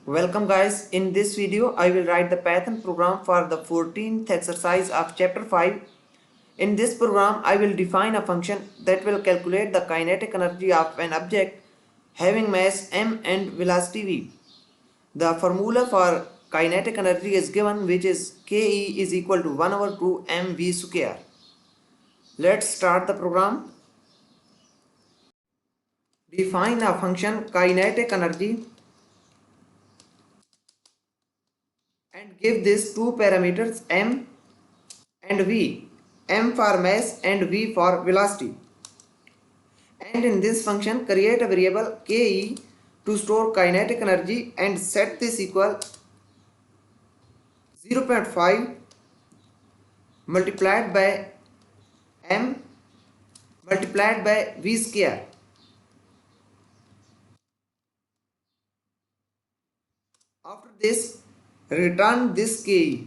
Welcome guys, in this video I will write the Python program for the 14th exercise of chapter 5. In this program I will define a function that will calculate the kinetic energy of an object having mass m and velocity v. The formula for kinetic energy is given, which is Ke is equal to 1 over 2 mv square. Let's start the program. Define a function kinetic energy and give this two parameters m and v, m for mass and v for velocity. And in this function create a variable Ke to store kinetic energy and set this equal 0.5 multiplied by m multiplied by v square. After this, return this Ke.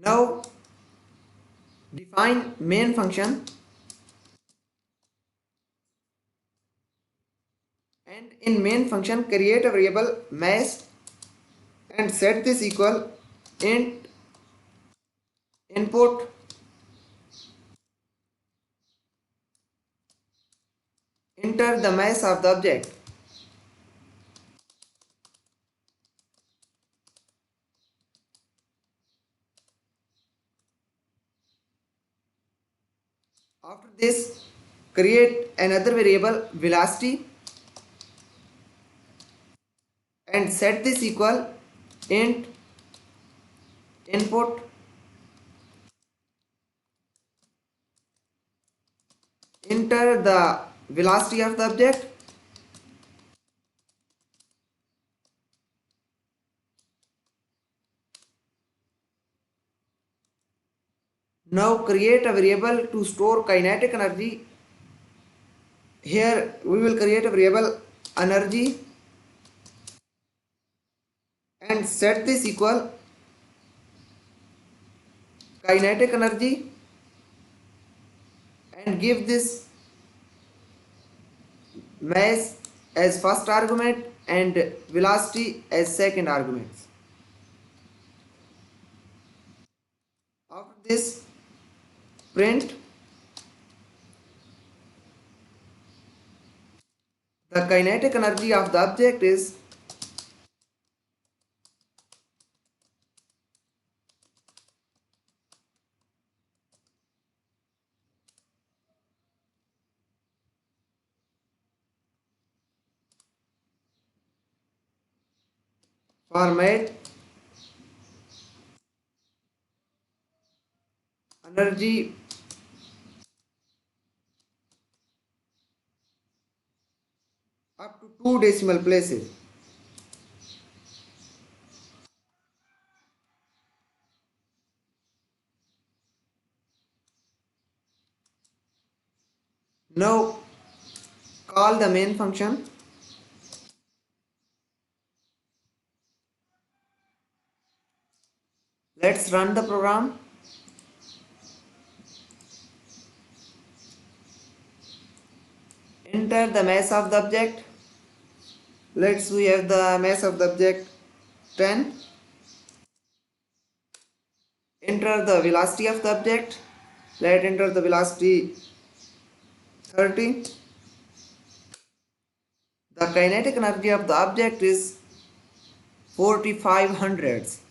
Now define main function and in main function create a variable mass and set this equal int input enter the mass of the object. After this, create another variable velocity and set this equal int input enter the velocity of the object. Now create a variable to store kinetic energy. Here we will create a variable energy and set this equal kinetic energy and give this mass as first argument and velocity as second arguments. After this, print the kinetic energy of the object is format energy up to 2 decimal places. Now call the main function. Let's run the program. Enter the mass of the object. We have the mass of the object 10. Enter the velocity of the object. Let enter the velocity 30. The kinetic energy of the object is 4500.